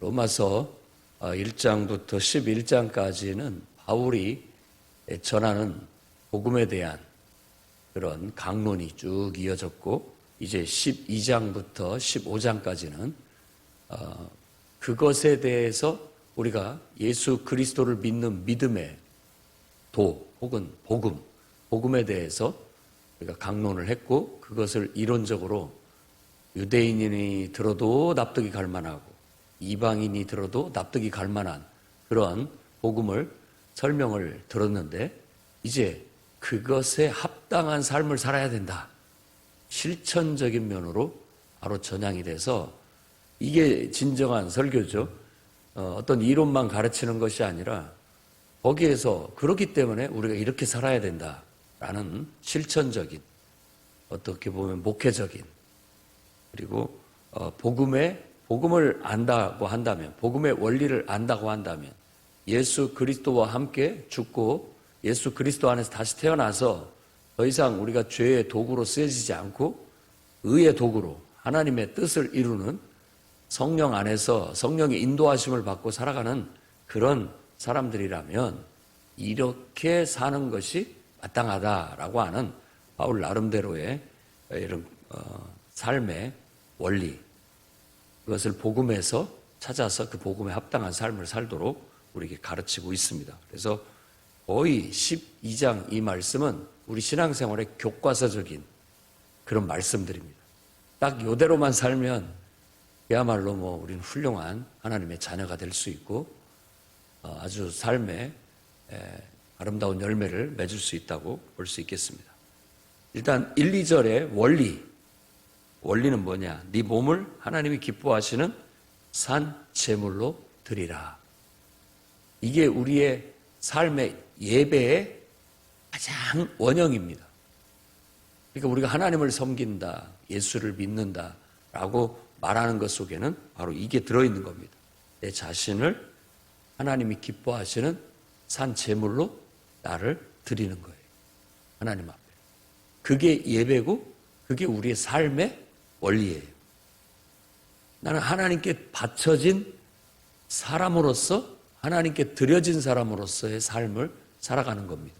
로마서 1장부터 11장까지는 바울이 전하는 복음에 대한 그런 강론이 쭉 이어졌고, 이제 12장부터 15장까지는 그것에 대해서 우리가 예수 그리스도를 믿는 믿음의 도 혹은 복음에 대해서 우리가 강론을 했고, 그것을 이론적으로 유대인이 들어도 납득이 갈 만하고 이방인이 들어도 납득이 갈 만한 그런 복음을 설명을 들었는데, 이제 그것에 합당한 삶을 살아야 된다, 실천적인 면으로 바로 전향이 돼서, 이게 진정한 설교죠. 어떤 이론만 가르치는 것이 아니라 거기에서 그렇기 때문에 우리가 이렇게 살아야 된다라는 실천적인, 어떻게 보면 목회적인, 그리고 복음을 안다고 한다면, 복음의 원리를 안다고 한다면, 예수 그리스도와 함께 죽고 예수 그리스도 안에서 다시 태어나서 더 이상 우리가 죄의 도구로 쓰여지지 않고 의의 도구로 하나님의 뜻을 이루는, 성령 안에서 성령의 인도하심을 받고 살아가는 그런 사람들이라면 이렇게 사는 것이 마땅하다라고 하는 바울 나름대로의 이런 삶의 원리, 그것을 복음에서 찾아서 그 복음에 합당한 삶을 살도록 우리에게 가르치고 있습니다. 그래서 거의 12장 이 말씀은 우리 신앙생활의 교과서적인 그런 말씀들입니다. 딱 이대로만 살면 그야말로 우리는 훌륭한 하나님의 자녀가 될 수 있고 아주 삶의 아름다운 열매를 맺을 수 있다고 볼 수 있겠습니다. 일단 1, 2절의 원리는 뭐냐? 네 몸을 하나님이 기뻐하시는 산 제물로 드리라. 이게 우리의 삶의 예배의 가장 원형입니다. 그러니까 우리가 하나님을 섬긴다, 예수를 믿는다라고 말하는 것 속에는 바로 이게 들어있는 겁니다. 내 자신을 하나님이 기뻐하시는 산 제물로 나를 드리는 거예요. 하나님 앞에. 그게 예배고 그게 우리의 삶의 원리예요. 나는 하나님께 바쳐진 사람으로서, 하나님께 드려진 사람으로서의 삶을 살아가는 겁니다.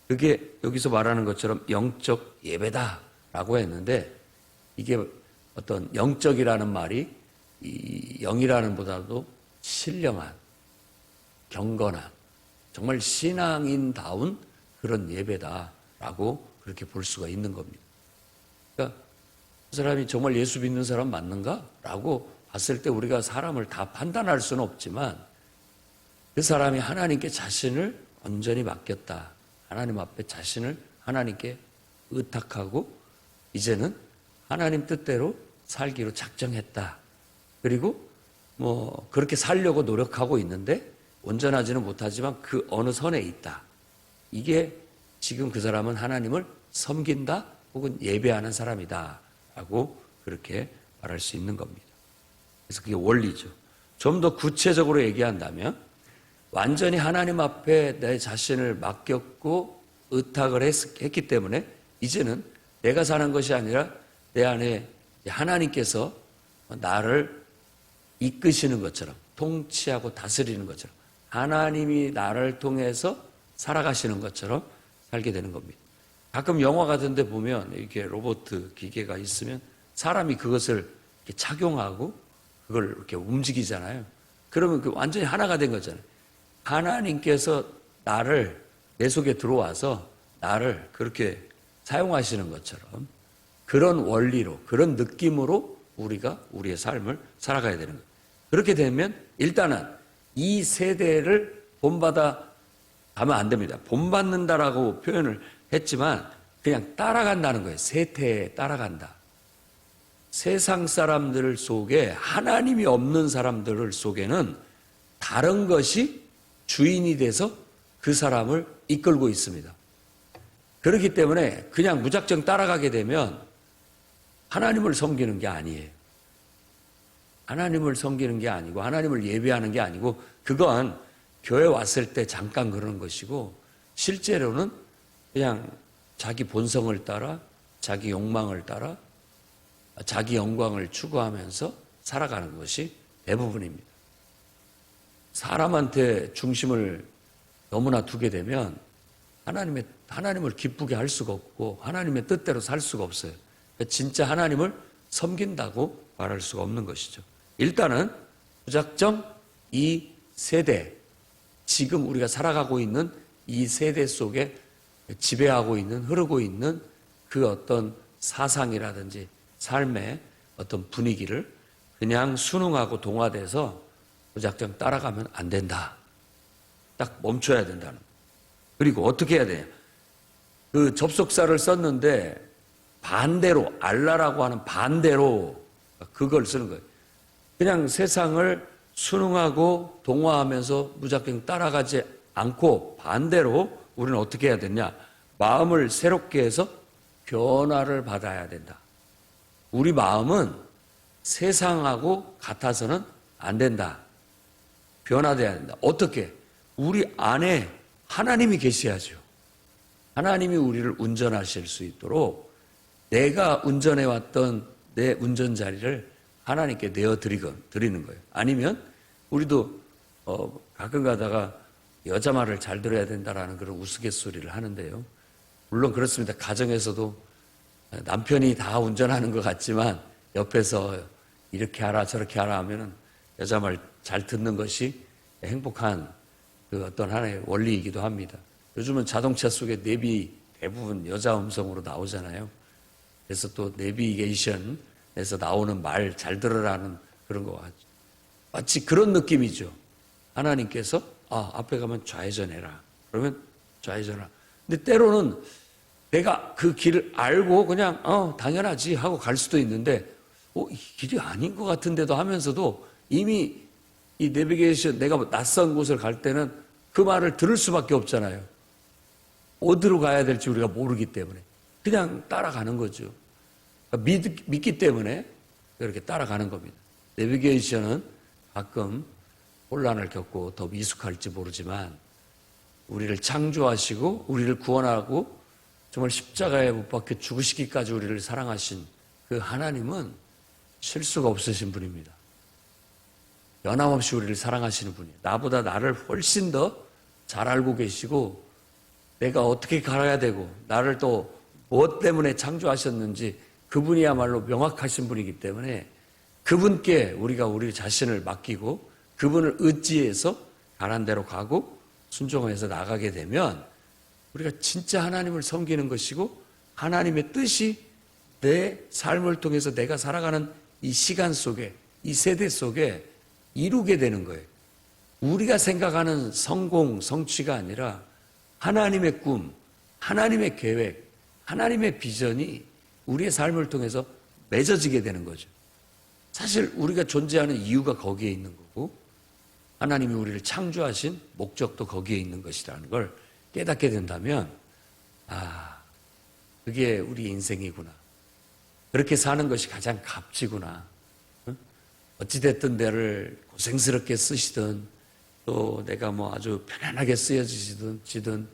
그게 여기서 말하는 것처럼 영적 예배다라고 했는데, 이게 어떤 영적이라는 말이 이 영이라는 보다도 신령한, 경건한, 정말 신앙인다운 그런 예배다라고 그렇게 볼 수가 있는 겁니다. 그러니까 그 사람이 정말 예수 믿는 사람 맞는가? 라고 봤을 때 우리가 사람을 다 판단할 수는 없지만, 그 사람이 하나님께 자신을 온전히 맡겼다, 하나님 앞에 자신을 하나님께 의탁하고 이제는 하나님 뜻대로 살기로 작정했다, 그리고 그렇게 살려고 노력하고 있는데 온전하지는 못하지만 그 어느 선에 있다, 이게 지금 그 사람은 하나님을 섬긴다 혹은 예배하는 사람이다 라고 그렇게 말할 수 있는 겁니다. 그래서 그게 원리죠. 좀 더 구체적으로 얘기한다면, 완전히 하나님 앞에 내 자신을 맡겼고 의탁을 했기 때문에 이제는 내가 사는 것이 아니라 내 안에 하나님께서 나를 이끄시는 것처럼, 통치하고 다스리는 것처럼, 하나님이 나를 통해서 살아가시는 것처럼 살게 되는 겁니다. 가끔 영화 같은 데 보면 이렇게 로봇 기계가 있으면 사람이 그것을 이렇게 착용하고 그걸 이렇게 움직이잖아요. 그러면 그 완전히 하나가 된 거잖아요. 하나님께서 내 속에 들어와서 나를 그렇게 사용하시는 것처럼, 그런 원리로, 그런 느낌으로 우리가 우리의 삶을 살아가야 되는 거예요. 그렇게 되면 일단은 이 세대를 본받아 가면 안 됩니다. 본받는다라고 표현을 했지만 그냥 따라간다는 거예요. 세태에 따라간다. 세상 사람들 속에, 하나님이 없는 사람들 속에는 다른 것이 주인이 돼서 그 사람을 이끌고 있습니다. 그렇기 때문에 그냥 무작정 따라가게 되면 하나님을 섬기는 게 아니에요. 하나님을 섬기는 게 아니고 하나님을 예배하는 게 아니고, 그건 교회 왔을 때 잠깐 그러는 것이고, 실제로는 그냥 자기 본성을 따라, 자기 욕망을 따라, 자기 영광을 추구하면서 살아가는 것이 대부분입니다. 사람한테 중심을 너무나 두게 되면 하나님을 기쁘게 할 수가 없고 하나님의 뜻대로 살 수가 없어요. 진짜 하나님을 섬긴다고 말할 수가 없는 것이죠. 일단은 무작정 이 세대, 지금 우리가 살아가고 있는 이 세대 속에 지배하고 있는, 흐르고 있는 그 어떤 사상이라든지 삶의 어떤 분위기를 그냥 순응하고 동화돼서 무작정 따라가면 안 된다. 딱 멈춰야 된다는. 그리고 어떻게 해야 되냐. 그 접속사를 썼는데 반대로, 알라라고 하는 반대로 그걸 쓰는 거예요. 그냥 세상을 순응하고 동화하면서 무작정 따라가지 않고 반대로 우리는 어떻게 해야 되냐. 마음을 새롭게 해서 변화를 받아야 된다. 우리 마음은 세상하고 같아서는 안 된다. 변화돼야 된다. 어떻게? 우리 안에 하나님이 계셔야죠. 하나님이 우리를 운전하실 수 있도록 내가 운전해왔던 내 운전자리를 하나님께 내어드리는 거예요. 아니면 우리도 가끔 가다가 여자 말을 잘 들어야 된다라는 그런 우스갯소리를 하는데요. 물론 그렇습니다. 가정에서도 남편이 다 운전하는 것 같지만 옆에서 이렇게 하라 저렇게 하라 하면은 여자 말 잘 듣는 것이 행복한 그 어떤 하나의 원리이기도 합니다. 요즘은 자동차 속에 내비 대부분 여자 음성으로 나오잖아요. 그래서 또 내비게이션에서 나오는 말 잘 들으라는 그런 거 같죠. 마치 그런 느낌이죠. 하나님께서 앞에 가면 좌회전해라. 그러면 좌회전하라. 근데 때로는 내가 그 길을 알고 그냥 당연하지 하고 갈 수도 있는데 이 길이 아닌 것 같은데도 하면서도 이미 이 내비게이션 내가 낯선 곳을 갈 때는 그 말을 들을 수밖에 없잖아요. 어디로 가야 될지 우리가 모르기 때문에 그냥 따라가는 거죠. 믿기 때문에 그렇게 따라가는 겁니다. 내비게이션은 가끔 혼란을 겪고 더 미숙할지 모르지만 우리를 창조하시고 우리를 구원하고 정말 십자가에 못 박혀 죽으시기까지 우리를 사랑하신 그 하나님은 실수가 없으신 분입니다. 변함없이 우리를 사랑하시는 분이에요. 나보다 나를 훨씬 더 잘 알고 계시고 내가 어떻게 가야 되고 나를 또 무엇 때문에 창조하셨는지 그분이야말로 명확하신 분이기 때문에 그분께 우리가 우리 자신을 맡기고 그분을 의지해서 가란 대로 가고 순종해서 나가게 되면 우리가 진짜 하나님을 섬기는 것이고 하나님의 뜻이 내 삶을 통해서 내가 살아가는 이 시간 속에 이 세대 속에 이루게 되는 거예요. 우리가 생각하는 성공, 성취가 아니라 하나님의 꿈, 하나님의 계획, 하나님의 비전이 우리의 삶을 통해서 맺어지게 되는 거죠. 사실 우리가 존재하는 이유가 거기에 있는 거고 하나님이 우리를 창조하신 목적도 거기에 있는 것이라는 걸 깨닫게 된다면 그게 우리 인생이구나. 그렇게 사는 것이 가장 값지구나. 어찌됐든 내를 고생스럽게 쓰시든 또 내가 아주 편안하게 쓰여지든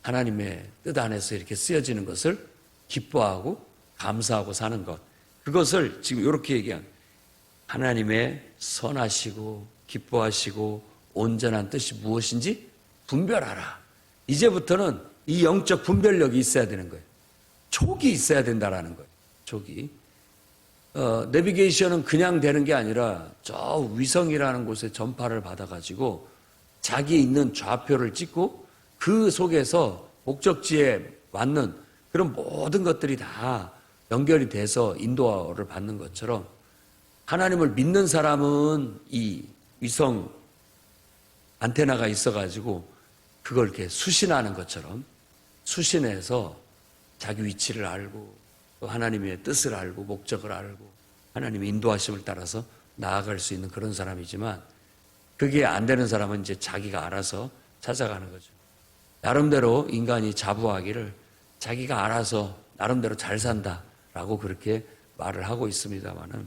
하나님의 뜻 안에서 이렇게 쓰여지는 것을 기뻐하고 감사하고 사는 것. 그것을 지금 이렇게 얘기한 하나님의 선하시고 기뻐하시고 온전한 뜻이 무엇인지 분별하라. 이제부터는 이 영적 분별력이 있어야 되는 거예요. 촉이 있어야 된다라는 거예요. 촉이. 내비게이션은 그냥 되는 게 아니라 저 위성이라는 곳에 전파를 받아가지고 자기 있는 좌표를 찍고 그 속에서 목적지에 맞는 그런 모든 것들이 다 연결이 돼서 인도를 받는 것처럼 하나님을 믿는 사람은 이 위성 안테나가 있어가지고 그걸 이렇게 수신하는 것처럼 수신해서 자기 위치를 알고 또 하나님의 뜻을 알고 목적을 알고 하나님의 인도하심을 따라서 나아갈 수 있는 그런 사람이지만 그게 안 되는 사람은 이제 자기가 알아서 찾아가는 거죠. 나름대로 인간이 자부하기를 자기가 알아서 나름대로 잘 산다라고 그렇게 말을 하고 있습니다만은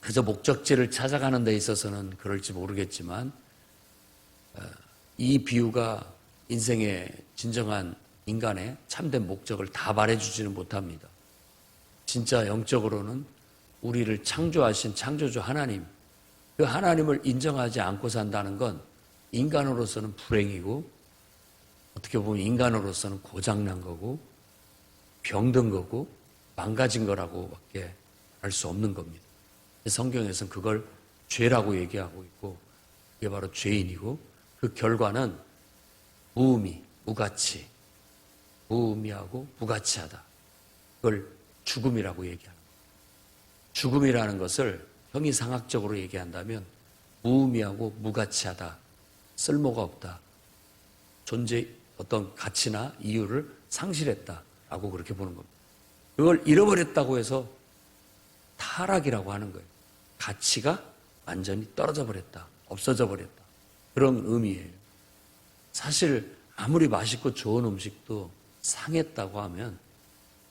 그저 목적지를 찾아가는 데 있어서는 그럴지 모르겠지만 이 비유가 인생의 진정한 인간의 참된 목적을 다 말해주지는 못합니다. 진짜 영적으로는 우리를 창조하신 창조주 하나님 그 하나님을 인정하지 않고 산다는 건 인간으로서는 불행이고 어떻게 보면 인간으로서는 고장난 거고 병든 거고 망가진 거라고밖에 알 수 없는 겁니다. 성경에서는 그걸 죄라고 얘기하고 있고 그게 바로 죄인이고 그 결과는 무의미, 무가치, 무의미하고 무가치하다. 그걸 죽음이라고 얘기하는 거예요. 죽음이라는 것을 형이상학적으로 얘기한다면 무의미하고 무가치하다, 쓸모가 없다, 존재 어떤 가치나 이유를 상실했다라고 그렇게 보는 겁니다. 그걸 잃어버렸다고 해서 타락이라고 하는 거예요. 가치가 완전히 떨어져 버렸다, 없어져 버렸다. 그런 의미예요. 사실 아무리 맛있고 좋은 음식도 상했다고 하면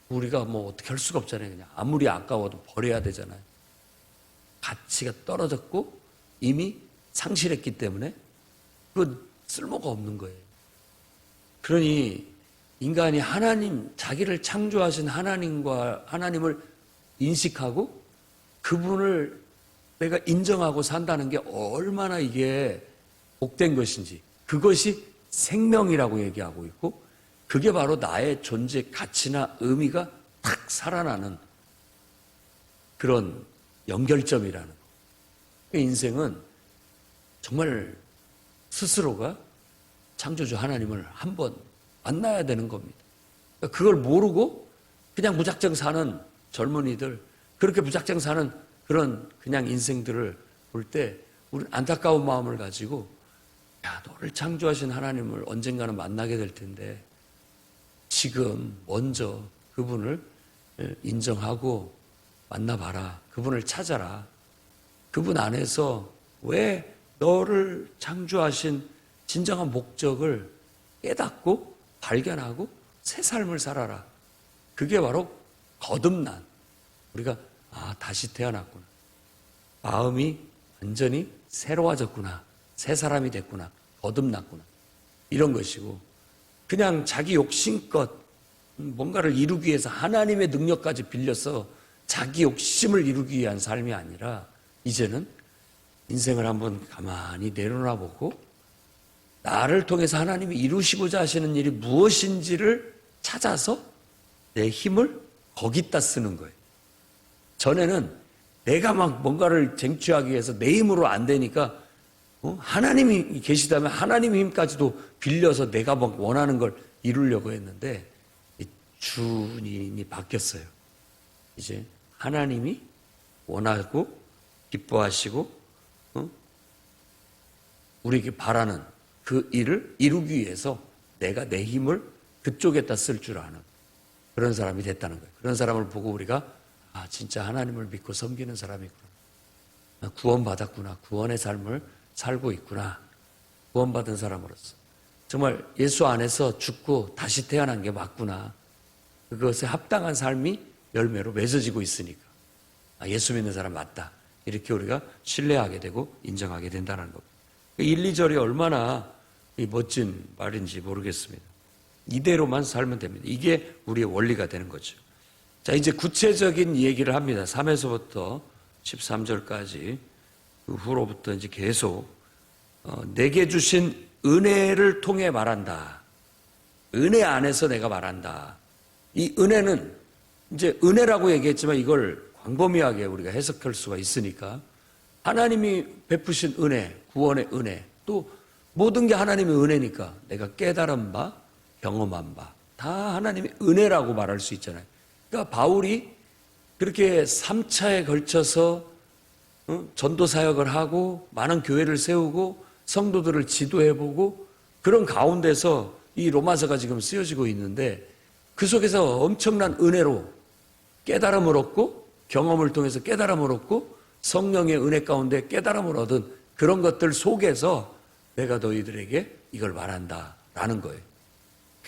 우리가 뭐 어떻게 할 수가 없잖아요. 그냥 아무리 아까워도 버려야 되잖아요. 가치가 떨어졌고 이미 상실했기 때문에 그건 쓸모가 없는 거예요. 그러니 인간이 하나님, 자기를 창조하신 하나님을 인식하고 그분을 내가 인정하고 산다는 게 얼마나 이게 복된 것인지, 그것이 생명이라고 얘기하고 있고 그게 바로 나의 존재 가치나 의미가 탁 살아나는 그런 연결점이라는 거. 인생은 정말 스스로가 창조주 하나님을 한번 만나야 되는 겁니다. 그걸 모르고 그냥 무작정 사는 젊은이들, 그렇게 무작정 사는 그런 그냥 인생들을 볼 때 우리는 안타까운 마음을 가지고 야, 너를 창조하신 하나님을 언젠가는 만나게 될 텐데 지금 먼저 그분을 인정하고 만나봐라. 그분을 찾아라. 그분 안에서 왜 너를 창조하신 진정한 목적을 깨닫고 발견하고 새 삶을 살아라. 그게 바로 거듭난, 우리가 다시 태어났구나. 마음이 완전히 새로워졌구나. 새 사람이 됐구나. 거듭났구나. 이런 것이고 그냥 자기 욕심껏 뭔가를 이루기 위해서 하나님의 능력까지 빌려서 자기 욕심을 이루기 위한 삶이 아니라 이제는 인생을 한번 가만히 내려놔보고 나를 통해서 하나님이 이루시고자 하시는 일이 무엇인지를 찾아서 내 힘을 거기다 쓰는 거예요. 전에는 내가 막 뭔가를 쟁취하기 위해서 내 힘으로 안 되니까 하나님이 계시다면 하나님의 힘까지도 빌려서 내가 막 원하는 걸 이루려고 했는데 주인이 바뀌었어요. 이제 하나님이 원하고 기뻐하시고 우리에게 바라는 그 일을 이루기 위해서 내가 내 힘을 그쪽에다 쓸 줄 아는 그런 사람이 됐다는 거예요. 그런 사람을 보고 우리가 진짜 하나님을 믿고 섬기는 사람이구나. 구원받았구나. 구원의 삶을 살고 있구나. 구원받은 사람으로서. 정말 예수 안에서 죽고 다시 태어난 게 맞구나. 그것에 합당한 삶이 열매로 맺어지고 있으니까. 예수 믿는 사람 맞다. 이렇게 우리가 신뢰하게 되고 인정하게 된다는 겁니다. 1, 2절이 얼마나 멋진 말인지 모르겠습니다. 이대로만 살면 됩니다. 이게 우리의 원리가 되는 거죠. 자, 이제 구체적인 얘기를 합니다. 3에서부터 13절까지 그 후로부터 이제 계속 내게 주신 은혜를 통해 말한다. 은혜 안에서 내가 말한다. 이 은혜는 이제 은혜라고 얘기했지만 이걸 광범위하게 우리가 해석할 수가 있으니까 하나님이 베푸신 은혜, 구원의 은혜, 또 모든 게 하나님의 은혜니까 내가 깨달은 바, 경험한 바, 다 하나님의 은혜라고 말할 수 있잖아요. 그러니까 바울이 그렇게 3차에 걸쳐서 전도 사역을 하고 많은 교회를 세우고 성도들을 지도해보고 그런 가운데서 이 로마서가 지금 쓰여지고 있는데 그 속에서 엄청난 은혜로 깨달음을 얻고 경험을 통해서 깨달음을 얻고 성령의 은혜 가운데 깨달음을 얻은 그런 것들 속에서 내가 너희들에게 이걸 말한다라는 거예요.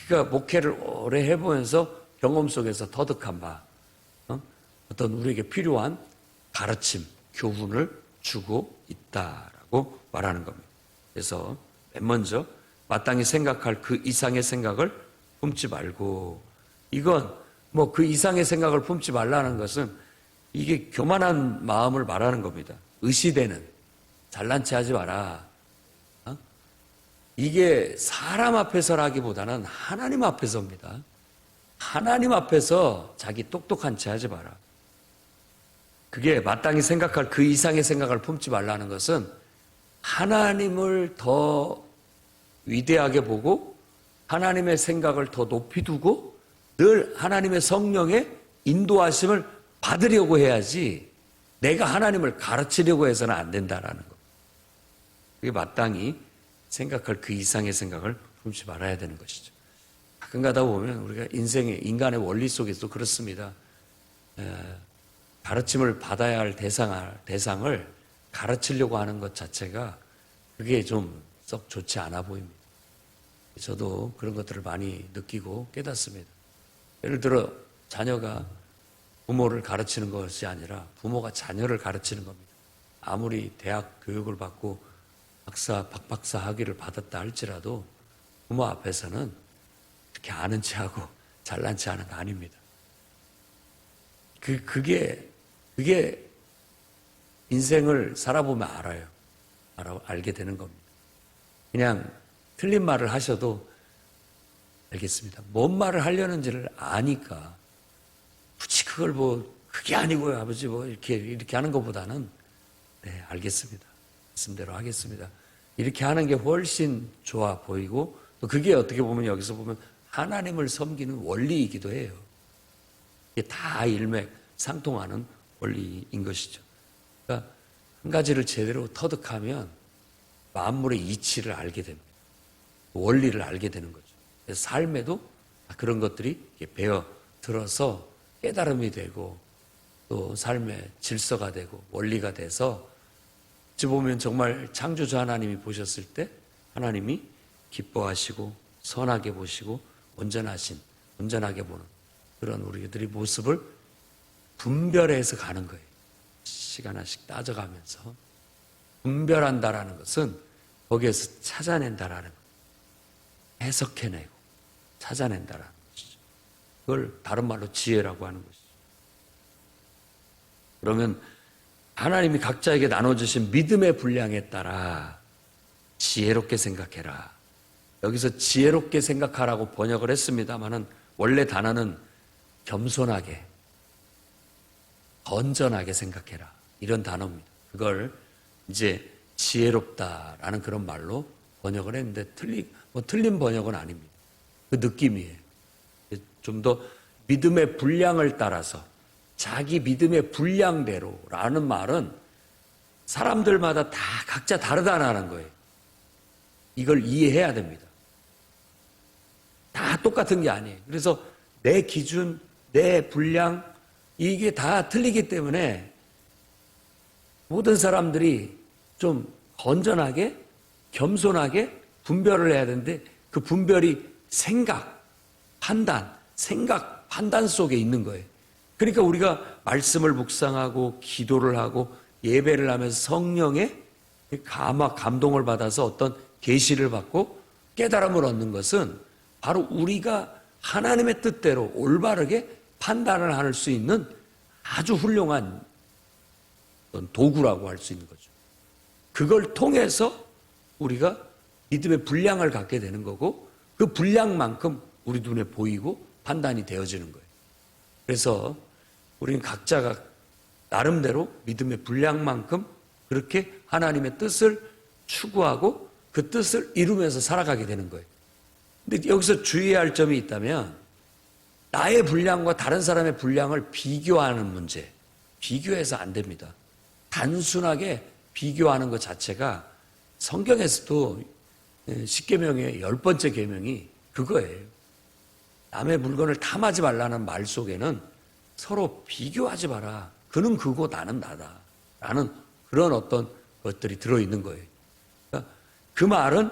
그러니까 목회를 오래 해보면서 경험 속에서 터득한 바 어떤 우리에게 필요한 가르침, 교훈을 주고 있다라고 말하는 겁니다. 그래서 맨 먼저 마땅히 생각할 그 이상의 생각을 품지 말고 이건 뭐 그 이상의 생각을 품지 말라는 것은 이게 교만한 마음을 말하는 겁니다. 의시되는 잘난 체 하지 마라. 어? 이게 사람 앞에서라기보다는 하나님 앞에서입니다. 하나님 앞에서 자기 똑똑한 체 하지 마라. 그게 마땅히 생각할 그 이상의 생각을 품지 말라는 것은 하나님을 더 위대하게 보고 하나님의 생각을 더 높이 두고 늘 하나님의 성령의 인도하심을 받으려고 해야지 내가 하나님을 가르치려고 해서는 안 된다라는 것. 그게 마땅히 생각할 그 이상의 생각을 품지 말아야 되는 것이죠. 가끔 가다 보면 우리가 인간의 원리 속에서도 그렇습니다. 가르침을 받아야 할 대상을 가르치려고 하는 것 자체가 그게 좀 썩 좋지 않아 보입니다. 저도 그런 것들을 많이 느끼고 깨닫습니다. 예를 들어 자녀가 부모를 가르치는 것이 아니라 부모가 자녀를 가르치는 겁니다. 아무리 대학 교육을 받고 박박사 학위를 받았다 할지라도 부모 앞에서는 이렇게 아는 체하고 잘난 체하는 거 아닙니다. 그게 인생을 살아보면 알게 되는 겁니다. 그냥 틀린 말을 하셔도 알겠습니다. 뭔 말을 하려는지를 아니까 굳이 그걸 그게 아니고요, 아버지 이렇게 하는 것보다는 네, 알겠습니다. 말씀대로 하겠습니다. 이렇게 하는 게 훨씬 좋아 보이고 또 그게 어떻게 보면 여기서 보면 하나님을 섬기는 원리이기도 해요. 이게 다 일맥상통하는 원리인 것이죠. 그러니까 한 가지를 제대로 터득하면 만물의 이치를 알게 됩니다. 원리를 알게 되는 거죠. 그래서 삶에도 그런 것들이 배어 들어서 깨달음이 되고 또 삶의 질서가 되고 원리가 돼서 어찌 보면 정말 창조주 하나님이 보셨을 때 하나님이 기뻐하시고 선하게 보시고 온전하게 보는 그런 우리들의 모습을 분별해서 가는 거예요. 시간 하나씩 따져가면서 분별한다라는 것은 거기에서 찾아낸다라는 거예요. 해석해내고 찾아낸다라는 것이죠. 그걸 다른 말로 지혜라고 하는 것이죠. 그러면 하나님이 각자에게 나눠주신 믿음의 분량에 따라 지혜롭게 생각해라. 여기서 지혜롭게 생각하라고 번역을 했습니다마는 원래 단어는 겸손하게, 건전하게 생각해라. 이런 단어입니다. 그걸 이제 지혜롭다라는 그런 말로 번역을 했는데 틀린 번역은 아닙니다. 그 느낌이에요. 좀 더 믿음의 분량을 따라서 자기 믿음의 분량대로라는 말은 사람들마다 다 각자 다르다는 거예요. 이걸 이해해야 됩니다. 다 똑같은 게 아니에요. 그래서 내 기준, 내 분량 이게 다 틀리기 때문에 모든 사람들이 좀 건전하게 겸손하게 분별을 해야 되는데 그 분별이 생각, 판단 속에 있는 거예요. 그러니까 우리가 말씀을 묵상하고 기도를 하고 예배를 하면서 성령의 감동을 받아서 어떤 계시를 받고 깨달음을 얻는 것은 바로 우리가 하나님의 뜻대로 올바르게 판단을 할 수 있는 아주 훌륭한 도구라고 할 수 있는 거죠. 그걸 통해서 우리가 믿음의 분량을 갖게 되는 거고 그 분량만큼 우리 눈에 보이고 판단이 되어지는 거예요. 그래서 우리는 각자가 나름대로 믿음의 분량만큼 그렇게 하나님의 뜻을 추구하고 그 뜻을 이루면서 살아가게 되는 거예요. 근데 여기서 주의해야 할 점이 있다면 나의 분량과 다른 사람의 분량을 비교하는 문제, 비교해서 안 됩니다. 단순하게 비교하는 것 자체가 성경에서도 10계명의 10번째 계명이 그거예요. 남의 물건을 탐하지 말라는 말 속에는 서로 비교하지 마라. 그는 그고 나는 나다. 라는 그런 어떤 것들이 들어있는 거예요. 그러니까 그 말은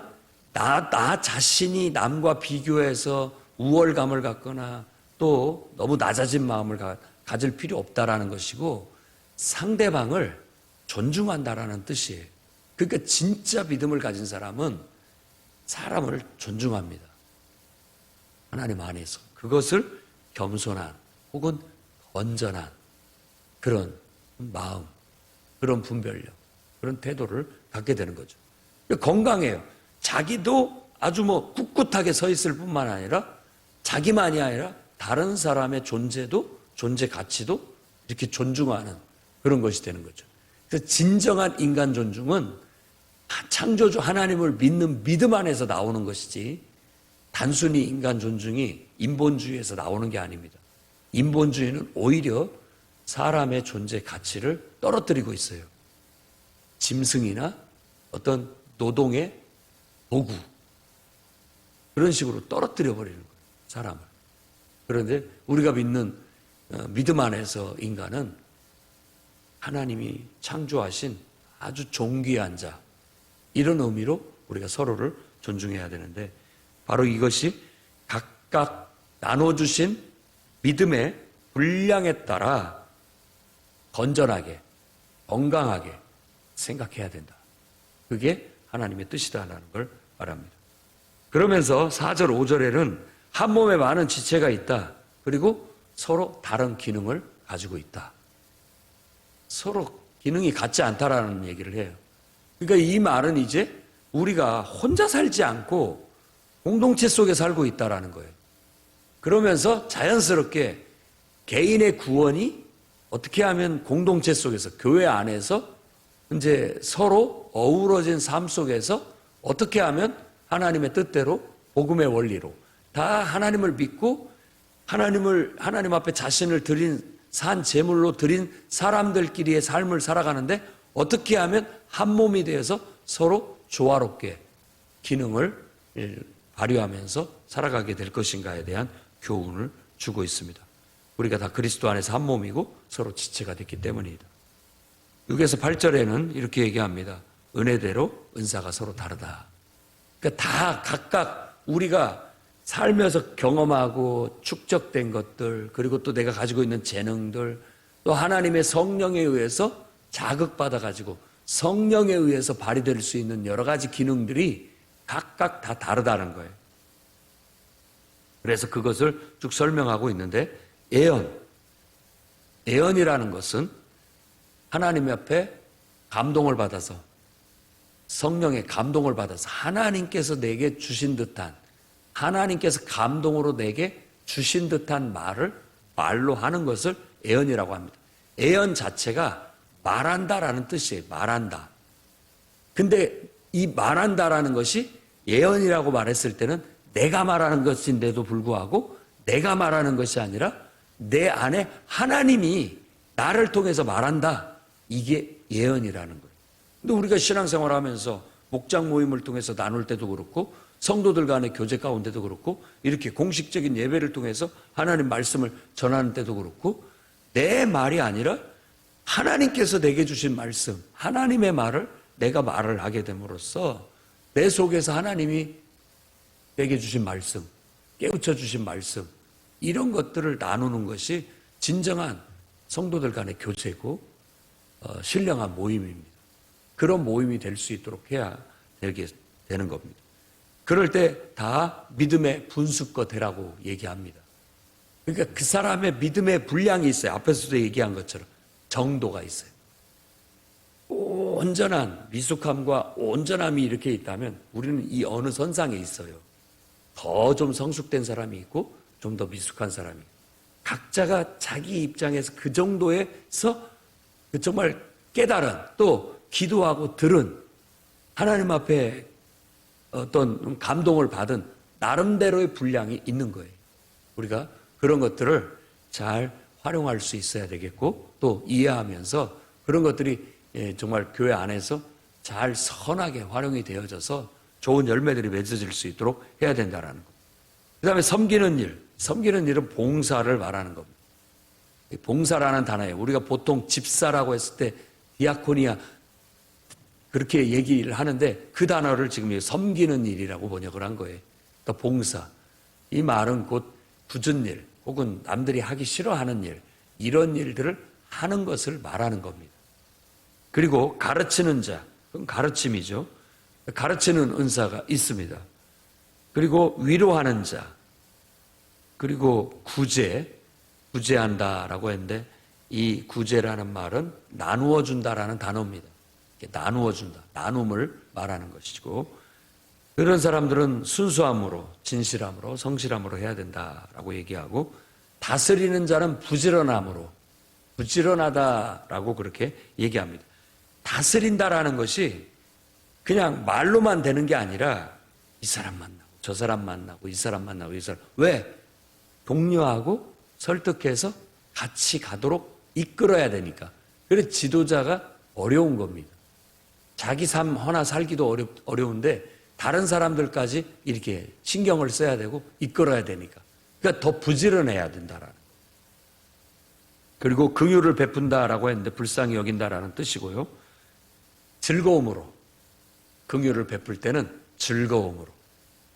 나 자신이 남과 비교해서 우월감을 갖거나 또 너무 낮아진 마음을 가질 필요 없다라는 것이고 상대방을 존중한다라는 뜻이에요. 그러니까 진짜 믿음을 가진 사람은 사람을 존중합니다. 하나님 안에서. 그것을 겸손한 혹은 건전한 그런 마음, 그런 분별력, 그런 태도를 갖게 되는 거죠. 건강해요. 자기도 아주 꿋꿋하게 서 있을 뿐만 아니라 자기만이 아니라 다른 사람의 존재도, 존재 가치도 이렇게 존중하는 그런 것이 되는 거죠. 그래서 진정한 인간 존중은 창조주 하나님을 믿는 믿음 안에서 나오는 것이지 단순히 인간 존중이 인본주의에서 나오는 게 아닙니다. 인본주의는 오히려 사람의 존재 가치를 떨어뜨리고 있어요. 짐승이나 어떤 노동의 도구 그런 식으로 떨어뜨려 버리는 거예요. 사람을. 그런데 우리가 믿는 믿음 안에서 인간은 하나님이 창조하신 아주 존귀한 자, 이런 의미로 우리가 서로를 존중해야 되는데 바로 이것이 각각 나눠주신 믿음의 분량에 따라 건전하게, 건강하게 생각해야 된다. 그게 하나님의 뜻이다라는 걸 말합니다. 그러면서 4절, 5절에는 한 몸에 많은 지체가 있다. 그리고 서로 다른 기능을 가지고 있다. 서로 기능이 같지 않다라는 얘기를 해요. 그러니까 이 말은 이제 우리가 혼자 살지 않고 공동체 속에 살고 있다라는 거예요. 그러면서 자연스럽게 개인의 구원이 어떻게 하면 공동체 속에서, 교회 안에서 이제 서로 어우러진 삶 속에서 어떻게 하면 하나님의 뜻대로 복음의 원리로 다 하나님을 믿고 하나님 앞에 자신을 드린 산 제물로 드린 사람들끼리의 삶을 살아가는데 어떻게 하면 한 몸이 되어서 서로 조화롭게 기능을 발휘하면서 살아가게 될 것인가에 대한 교훈을 주고 있습니다. 우리가 다 그리스도 안에서 한 몸이고 서로 지체가 됐기 때문이다. 6에서 8절에는 이렇게 얘기합니다. 은혜대로 은사가 서로 다르다. 그러니까 다 각각 우리가 살면서 경험하고 축적된 것들, 그리고 또 내가 가지고 있는 재능들, 또 하나님의 성령에 의해서 자극받아가지고 성령에 의해서 발휘될 수 있는 여러 가지 기능들이 각각 다 다르다는 거예요. 그래서 그것을 쭉 설명하고 있는데 예언이라는 것은 하나님 앞에 감동을 받아서 성령의 감동을 받아서 하나님께서 내게 주신 듯한 하나님께서 감동으로 내게 주신 듯한 말을 말로 하는 것을 예언이라고 합니다. 예언 자체가 말한다라는 뜻이에요. 말한다. 근데 이 말한다라는 것이 예언이라고 말했을 때는 내가 말하는 것인데도 불구하고 내가 말하는 것이 아니라 내 안에 하나님이 나를 통해서 말한다. 이게 예언이라는 거예요. 근데 우리가 신앙생활 하면서 목장 모임을 통해서 나눌 때도 그렇고 성도들 간의 교제 가운데도 그렇고 이렇게 공식적인 예배를 통해서 하나님 말씀을 전하는 때도 그렇고 내 말이 아니라 하나님께서 내게 주신 말씀, 하나님의 말을 내가 말을 하게 됨으로써 내 속에서 하나님이 내게 주신 말씀, 깨우쳐 주신 말씀, 이런 것들을 나누는 것이 진정한 성도들 간의 교제고 신령한 모임입니다. 그런 모임이 될 수 있도록 해야 되게 되는 겁니다. 그럴 때 다 믿음의 분수껏 되라고 얘기합니다. 그러니까 그 사람의 믿음의 분량이 있어요. 앞에서도 얘기한 것처럼 정도가 있어요. 온전한 미숙함과 온전함이 이렇게 있다면 우리는 이 어느 선상에 있어요. 더 좀 성숙된 사람이 있고 좀 더 미숙한 사람이 있고 각자가 자기 입장에서 그 정도에서 정말 깨달은 또 기도하고 들은 하나님 앞에 어떤 감동을 받은 나름대로의 분량이 있는 거예요. 우리가 그런 것들을 잘 활용할 수 있어야 되겠고 또 이해하면서 그런 것들이 정말 교회 안에서 잘 선하게 활용이 되어져서 좋은 열매들이 맺어질 수 있도록 해야 된다는 것. 그 다음에 섬기는 일은 봉사를 말하는 겁니다. 봉사라는 단어에 우리가 보통 집사라고 했을 때 디아코니아 그렇게 얘기를 하는데 그 단어를 지금 섬기는 일이라고 번역을 한 거예요. 그러니까 봉사. 이 말은 곧 굳은 일 혹은 남들이 하기 싫어하는 일 이런 일들을 하는 것을 말하는 겁니다. 그리고 가르치는 자, 그건 가르침이죠. 가르치는 은사가 있습니다. 그리고 위로하는 자, 그리고 구제한다라고 했는데 이 구제라는 말은 나누어 준다라는 단어입니다. 나누어 준다. 나눔을 말하는 것이고, 그런 사람들은 순수함으로, 진실함으로, 성실함으로 해야 된다라고 얘기하고, 다스리는 자는 부지런함으로, 부지런하다라고 그렇게 얘기합니다. 다스린다라는 것이 그냥 말로만 되는 게 아니라 이 사람 만나고 저 사람 만나고 이 사람 만나고 이 사람, 왜? 독려하고 설득해서 같이 가도록 이끌어야 되니까. 그래서 지도자가 어려운 겁니다. 자기 삶 하나 살기도 어려운데 다른 사람들까지 이렇게 신경을 써야 되고 이끌어야 되니까. 그러니까 더 부지런해야 된다라는. 그리고 긍휼을 베푼다라고 했는데 불쌍히 여긴다라는 뜻이고요. 즐거움으로, 긍휼을 베풀 때는 즐거움으로,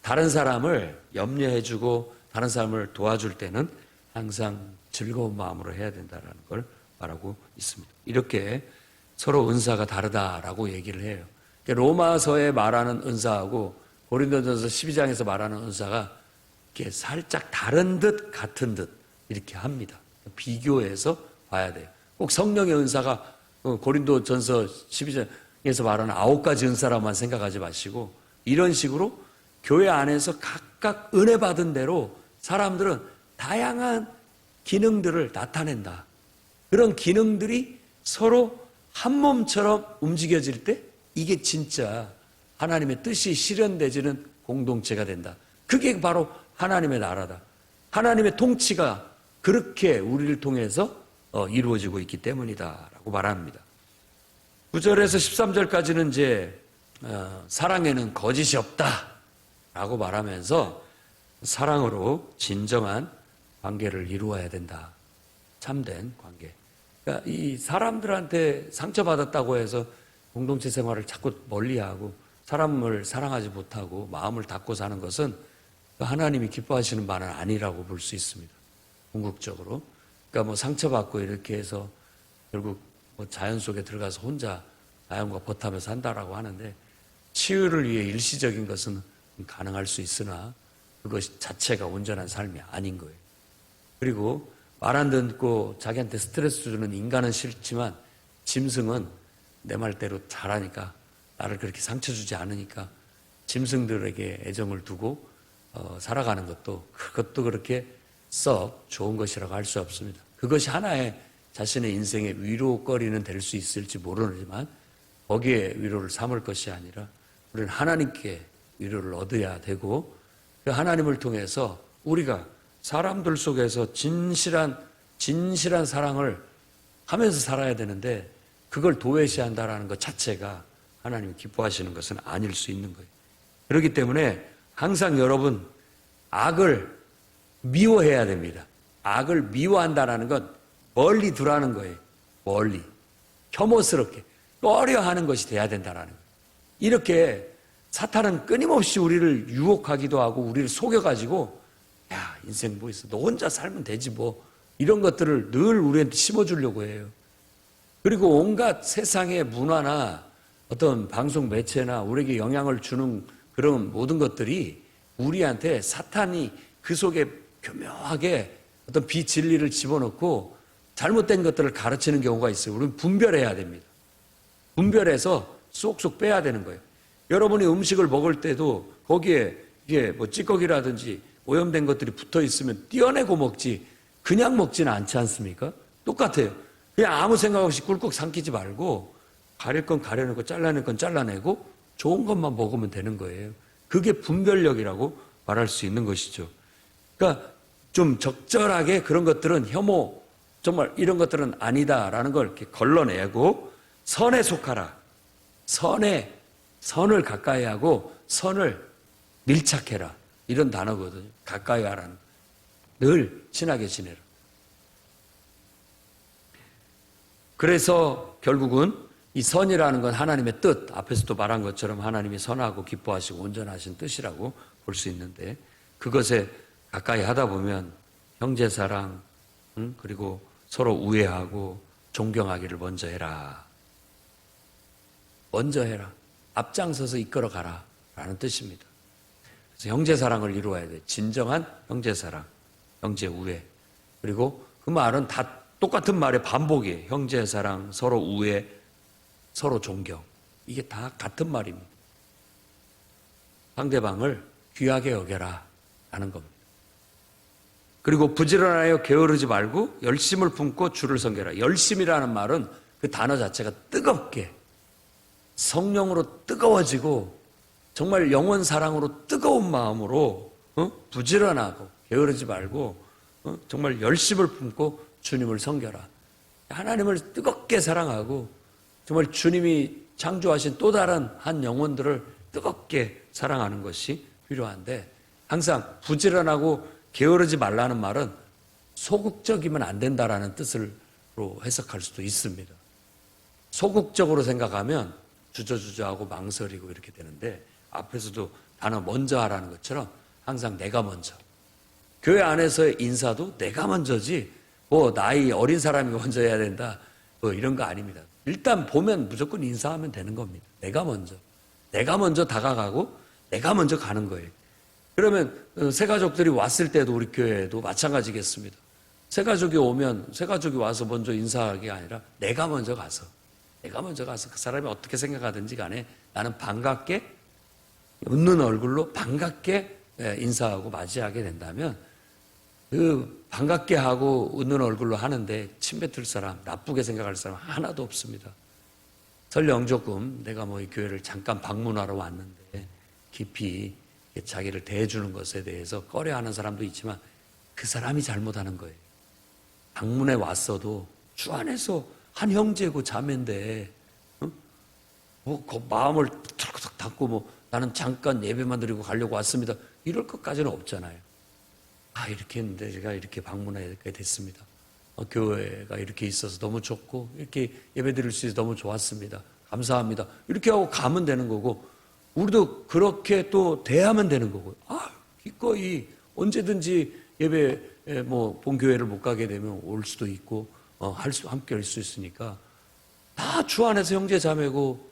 다른 사람을 염려해주고 다른 사람을 도와줄 때는 항상 즐거운 마음으로 해야 된다라는 걸 말하고 있습니다. 이렇게 서로 은사가 다르다라고 얘기를 해요. 로마서에 말하는 은사하고 고린도전서 12장에서 말하는 은사가 이렇게 살짝 다른 듯 같은 듯 이렇게 합니다. 비교해서 봐야 돼요. 꼭 성령의 은사가 고린도전서 12장에서 말하는 9가지 은사라고만 생각하지 마시고, 이런 식으로 교회 안에서 각각 은혜 받은 대로 사람들은 다양한 기능들을 나타낸다. 그런 기능들이 서로 한 몸처럼 움직여질 때 이게 진짜 하나님의 뜻이 실현되지는 공동체가 된다. 그게 바로 하나님의 나라다. 하나님의 통치가 그렇게 우리를 통해서 이루어지고 있기 때문이다라고 말합니다. 9절에서 13절까지는 이제 사랑에는 거짓이 없다라고 말하면서 사랑으로 진정한 관계를 이루어야 된다. 참된 관계. 그러니까 이 사람들한테 상처받았다고 해서 공동체 생활을 자꾸 멀리하고 사람을 사랑하지 못하고 마음을 닫고 사는 것은 하나님이 기뻐하시는 바는 아니라고 볼 수 있습니다. 궁극적으로. 그러니까 뭐 상처받고 이렇게 해서 결국 뭐 자연 속에 들어가서 혼자 자연과 버타면서 산다라고 하는데, 치유를 위해 일시적인 것은 가능할 수 있으나 그것 자체가 온전한 삶이 아닌 거예요. 그리고 말 안 듣고 자기한테 스트레스 주는 인간은 싫지만 짐승은 내 말대로 잘하니까, 나를 그렇게 상처 주지 않으니까 짐승들에게 애정을 두고 살아가는 것도, 그것도 그렇게 썩 좋은 것이라고 할 수 없습니다. 그것이 하나의 자신의 인생의 위로거리는 될 수 있을지 모르지만 거기에 위로를 삼을 것이 아니라 우리는 하나님께 위로를 얻어야 되고, 그 하나님을 통해서 우리가 사람들 속에서 진실한 사랑을 하면서 살아야 되는데, 그걸 도외시한다라는 것 자체가 하나님이 기뻐하시는 것은 아닐 수 있는 거예요. 그렇기 때문에 항상 여러분, 악을 미워해야 됩니다. 악을 미워한다라는 건 멀리 두라는 거예요. 멀리. 혐오스럽게 꺼려하는 것이 돼야 된다라는 거예요. 이렇게 사탄은 끊임없이 우리를 유혹하기도 하고 우리를 속여가지고, 야, 인생 뭐 있어, 너 혼자 살면 되지 뭐, 이런 것들을 늘 우리한테 심어주려고 해요. 그리고 온갖 세상의 문화나 어떤 방송 매체나 우리에게 영향을 주는 그런 모든 것들이 우리한테 사탄이 그 속에 교묘하게 어떤 비진리를 집어넣고 잘못된 것들을 가르치는 경우가 있어요. 우리는 분별해야 됩니다. 분별해서 쏙쏙 빼야 되는 거예요. 여러분이 음식을 먹을 때도 거기에 이게 뭐 찌꺼기라든지 오염된 것들이 붙어 있으면 떼어내고 먹지, 그냥 먹지는 않지 않습니까? 똑같아요. 그냥 아무 생각 없이 꿀꺽 삼키지 말고 가릴 건 가려내고 잘라낼 건 잘라내고 좋은 것만 먹으면 되는 거예요. 그게 분별력이라고 말할 수 있는 것이죠. 그러니까 좀 적절하게 그런 것들은 혐오, 정말 이런 것들은 아니다라는 걸 이렇게 걸러내고, 선에 속하라. 선을 가까이 하고 선을 밀착해라. 이런 단어거든요. 가까이 하라는. 늘 친하게 지내라. 그래서 결국은 이 선이라는 건 하나님의 뜻, 앞에서도 말한 것처럼 하나님이 선하고 기뻐하시고 온전하신 뜻이라고 볼 수 있는데, 그것에 가까이 하다 보면 형제사랑, 그리고 서로 우애하고 존경하기를 먼저 해라. 먼저 해라. 앞장서서 이끌어가라 라는 뜻입니다. 그래서 형제사랑을 이루어야 돼. 진정한 형제사랑, 형제우애. 그리고 그 말은 다 똑같은 말의 반복이에요. 형제사랑, 서로 우애, 서로 존경. 이게 다 같은 말입니다. 상대방을 귀하게 여겨라 라는 겁니다. 그리고 부지런하여 게으르지 말고 열심을 품고 주를 섬겨라. 열심이라는 말은 그 단어 자체가 뜨겁게 성령으로 뜨거워지고 정말 영원 사랑으로 뜨거운 마음으로 부지런하고 게으르지 말고 정말 열심을 품고 주님을 섬겨라. 하나님을 뜨겁게 사랑하고 정말 주님이 창조하신 또 다른 한 영혼들을 뜨겁게 사랑하는 것이 필요한데, 항상 부지런하고 게으르지 말라는 말은 소극적이면 안 된다라는 뜻으로 해석할 수도 있습니다. 소극적으로 생각하면 주저주저하고 망설이고 이렇게 되는데, 앞에서도 단어 먼저 하라는 것처럼 항상 내가 먼저. 교회 안에서의 인사도 내가 먼저지 뭐 나이 어린 사람이 먼저 해야 된다 뭐 이런 거 아닙니다. 일단 보면 무조건 인사하면 되는 겁니다. 내가 먼저 다가가고 내가 먼저 가는 거예요. 그러면 새가족들이 왔을 때도 우리 교회에도 마찬가지겠습니다. 새가족이 오면 새가족이 와서 먼저 인사하기가 아니라 내가 먼저 가서 그 사람이 어떻게 생각하든지 간에 나는 반갑게 웃는 얼굴로 반갑게 인사하고 맞이하게 된다면 그 반갑게 하고 웃는 얼굴로 하는데 침뱉을 사람, 나쁘게 생각할 사람 하나도 없습니다. 설령 조금 내가 뭐 이 교회를 잠깐 방문하러 왔는데 깊이 자기를 대해주는 것에 대해서 꺼려하는 사람도 있지만 그 사람이 잘못하는 거예요. 방문에 왔어도 주 안에서 한 형제고 자매인데 뭐 그 마음을 털썩 닫고 뭐 나는 잠깐 예배만 드리고 가려고 왔습니다. 이럴 것까지는 없잖아요. 이렇게 했는데 제가 이렇게 방문하게 됐습니다. 교회가 이렇게 있어서 너무 좋고 이렇게 예배 드릴 수 있어서 너무 좋았습니다. 감사합니다. 이렇게 하고 가면 되는 거고, 우리도 그렇게 또 대하면 되는 거고, 기꺼이 언제든지 예배 뭐 본교회를 못 가게 되면 올 수도 있고 함께 할 수 있으니까 다 주 안에서 형제 자매고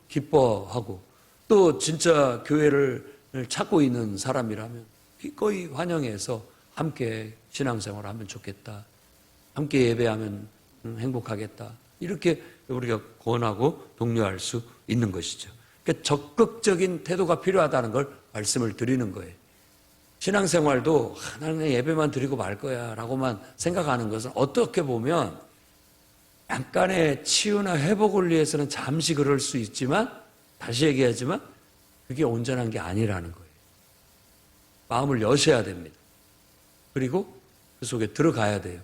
기뻐하고, 또 진짜 교회를 찾고 있는 사람이라면 기꺼이 환영해서 함께 신앙생활을 하면 좋겠다. 함께 예배하면 행복하겠다. 이렇게 우리가 권하고 독려할 수 있는 것이죠. 그러니까 적극적인 태도가 필요하다는 걸 말씀을 드리는 거예요. 신앙생활도 나는 예배만 드리고 말 거야 라고만 생각하는 것은 어떻게 보면 약간의 치유나 회복을 위해서는 잠시 그럴 수 있지만, 다시 얘기하지만 그게 온전한 게 아니라는 거예요. 마음을 여셔야 됩니다. 그리고 그 속에 들어가야 돼요.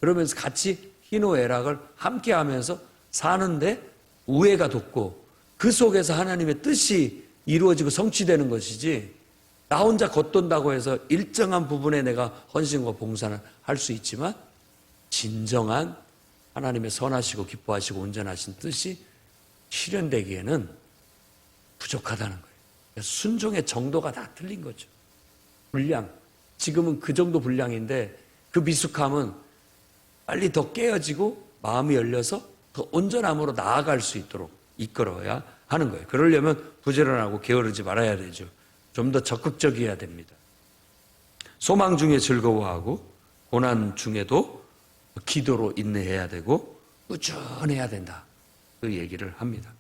그러면서 같이 희노애락을 함께 하면서 사는데 우애가 돋고 그 속에서 하나님의 뜻이 이루어지고 성취되는 것이지, 나 혼자 겉돈다고 해서 일정한 부분에 내가 헌신과 봉사를 할 수 있지만 진정한 하나님의 선하시고 기뻐하시고 온전하신 뜻이 실현되기에는 부족하다는 거예요. 순종의 정도가 다 틀린 거죠. 분량, 지금은 그 정도 분량인데 그 미숙함은 빨리 더 깨어지고 마음이 열려서 더 온전함으로 나아갈 수 있도록 이끌어야 하는 거예요. 그러려면 부지런하고 게으르지 말아야 되죠. 좀 더 적극적이어야 됩니다. 소망 중에 즐거워하고 고난 중에도 기도로 인내해야 되고 꾸준해야 된다. 그 얘기를 합니다.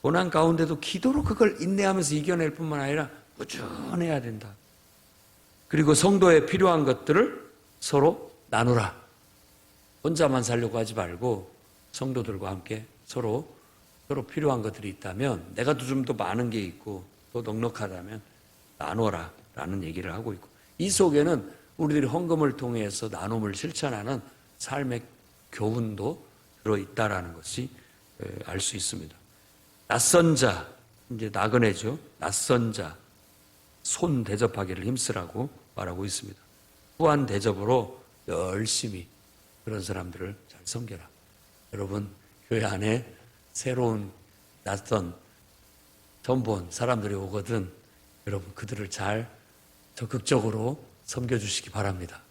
고난 가운데도 기도로 그걸 인내하면서 이겨낼 뿐만 아니라 꾸준해야 된다. 그리고 성도에 필요한 것들을 서로 나누라. 혼자만 살려고 하지 말고 성도들과 함께 서로 필요한 것들이 있다면, 내가 좀 더 많은 게 있고 또 넉넉하다면 나눠라 라는 얘기를 하고 있고, 이 속에는 우리들이 헌금을 통해서 나눔을 실천하는 삶의 교훈도 들어있다라는 것이 알 수 있습니다. 낯선 자, 이제 나그네죠. 낯선 자, 손 대접하기를 힘쓰라고 말하고 있습니다. 후한 대접으로 열심히 그런 사람들을 잘 섬겨라. 여러분, 교회 안에 새로운 낯선 처음 본 사람들이 오거든 여러분 그들을 잘 적극적으로 섬겨주시기 바랍니다.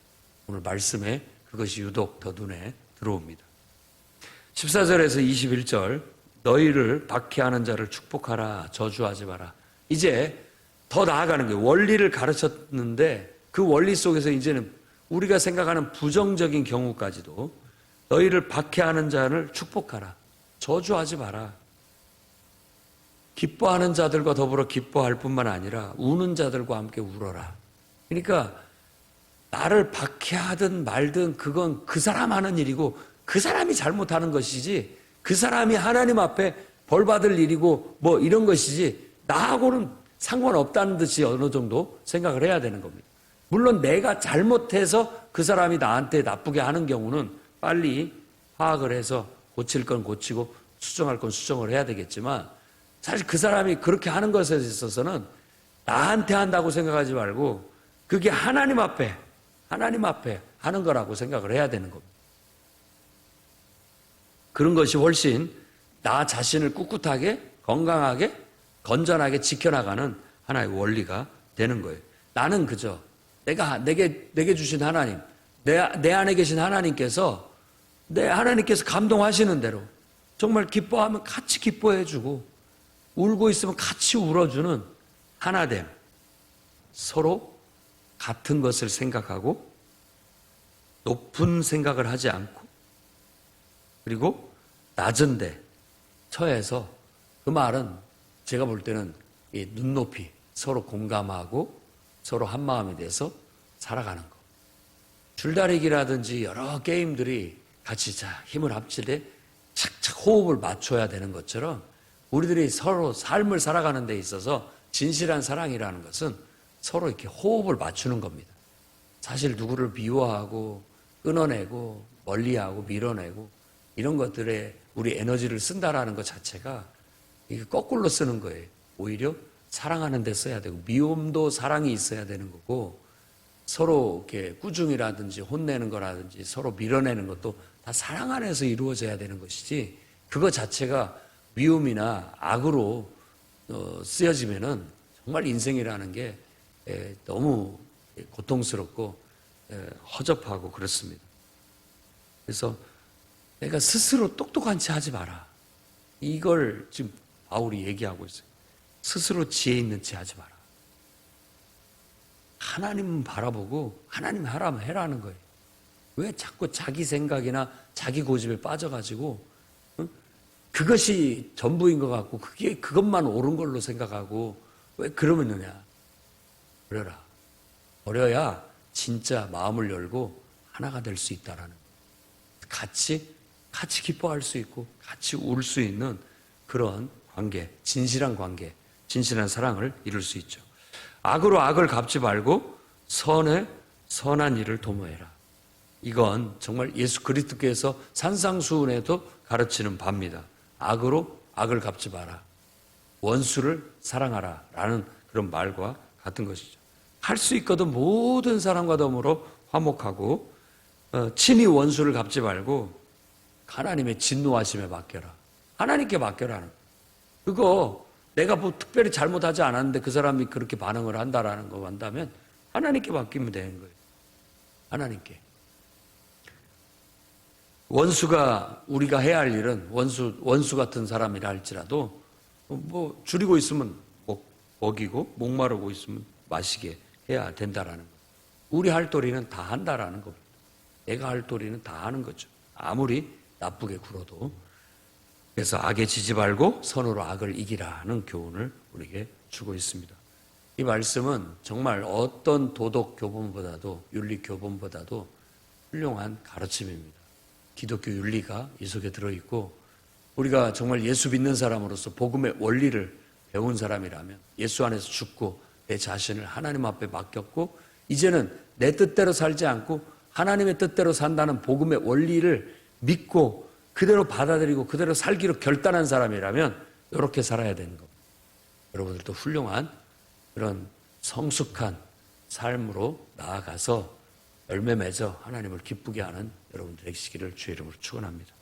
오늘 말씀에 그것이 유독 더 눈에 들어옵니다. 14절에서 21절, 너희를 박해하는 자를 축복하라, 저주하지 마라. 이제 더 나아가는 거예요. 원리를 가르쳤는데 그 원리 속에서 이제는 우리가 생각하는 부정적인 경우까지도 너희를 박해하는 자를 축복하라, 저주하지 마라. 기뻐하는 자들과 더불어 기뻐할 뿐만 아니라 우는 자들과 함께 울어라. 그러니까 나를 박해하든 말든 그건 그 사람 하는 일이고 그 사람이 잘못하는 것이지 그 사람이 하나님 앞에 벌 받을 일이고 뭐 이런 것이지 나하고는 상관없다는 듯이 어느 정도 생각을 해야 되는 겁니다. 물론 내가 잘못해서 그 사람이 나한테 나쁘게 하는 경우는 빨리 파악을 해서 고칠 건 고치고 수정할 건 수정을 해야 되겠지만 사실 그 사람이 그렇게 하는 것에 있어서는 나한테 한다고 생각하지 말고 그게 하나님 앞에 하는 거라고 생각을 해야 되는 겁니다. 그런 것이 훨씬 나 자신을 꿋꿋하게 건강하게 건전하게 지켜나가는 하나의 원리가 되는 거예요. 나는 그저 내게 주신 하나님, 내 안에 계신 하나님께서 감동하시는 대로 정말 기뻐하면 같이 기뻐해주고 울고 있으면 같이 울어주는 하나됨. 서로 같은 것을 생각하고 높은 생각을 하지 않고 그리고 낮은 데 처해서 그 말은 제가 볼 때는 이 눈높이 서로 공감하고 서로 한마음이 돼서 살아가는 거. 줄다리기라든지 여러 게임들이 같이 힘을 합칠 때 착착 호흡을 맞춰야 되는 것처럼 우리들이 서로 삶을 살아가는 데 있어서 진실한 사랑이라는 것은 서로 이렇게 호흡을 맞추는 겁니다. 사실 누구를 미워하고 끊어내고 멀리하고 밀어내고 이런 것들에 우리 에너지를 쓴다라는 것 자체가 이게 거꾸로 쓰는 거예요. 오히려 사랑하는 데 써야 되고 미움도 사랑이 있어야 되는 거고 서로 이렇게 꾸중이라든지 혼내는 거라든지 서로 밀어내는 것도 다 사랑 안에서 이루어져야 되는 것이지 그거 자체가 미움이나 악으로 쓰여지면은 정말 인생이라는 게 너무 고통스럽고 허접하고 그렇습니다. 그래서 내가 스스로 똑똑한 체 하지 마라. 이걸 지금 바울이 얘기하고 있어요. 스스로 지혜 있는 체 하지 마라. 하나님은 바라보고 하나님 하라면 해라는 거예요. 왜 자꾸 자기 생각이나 자기 고집에 빠져가지고 그것이 전부인 것 같고 그것만 옳은 걸로 생각하고 왜 그러느냐. 버려라. 버려야 진짜 마음을 열고 하나가 될 수 있다라는 거예요. 같이 기뻐할 수 있고 같이 울 수 있는 그런 관계, 진실한 관계, 진실한 사랑을 이룰 수 있죠. 악으로 악을 갚지 말고 선에 선한 일을 도모해라. 이건 정말 예수 그리스도께서 산상수훈에도 가르치는 바입니다. 악으로 악을 갚지 마라. 원수를 사랑하라. 라는 그런 말과 같은 것이죠. 할 수 있거든 모든 사람과 더불어 화목하고 친히 원수를 갚지 말고 하나님의 진노하심에 맡겨라. 하나님께 맡겨라는 그거 내가 뭐 특별히 잘못하지 않았는데 그 사람이 그렇게 반응을 한다라는 거 한다면 하나님께 맡기면 되는 거예요. 하나님께. 원수가 우리가 해야 할 일은 원수 같은 사람이라 할지라도 뭐 줄이고 있으면 먹이고 목마르고 있으면 마시게 해야 된다라는 거. 우리 할 도리는 다 한다라는 겁니다. 내가 할 도리는 다 하는 거죠. 아무리 나쁘게 굴어도. 그래서 악에 지지 말고 선으로 악을 이기라는 교훈을 우리에게 주고 있습니다. 이 말씀은 정말 어떤 도덕 교본보다도 윤리 교본보다도 훌륭한 가르침입니다. 기독교 윤리가 이 속에 들어있고 우리가 정말 예수 믿는 사람으로서 복음의 원리를 배운 사람이라면 예수 안에서 죽고 내 자신을 하나님 앞에 맡겼고 이제는 내 뜻대로 살지 않고 하나님의 뜻대로 산다는 복음의 원리를 믿고 그대로 받아들이고 그대로 살기로 결단한 사람이라면 이렇게 살아야 되는 겁니다. 여러분들도 훌륭한 그런 성숙한 삶으로 나아가서 열매 맺어 하나님을 기쁘게 하는 여러분들의 시기를 주의 이름으로 축원합니다.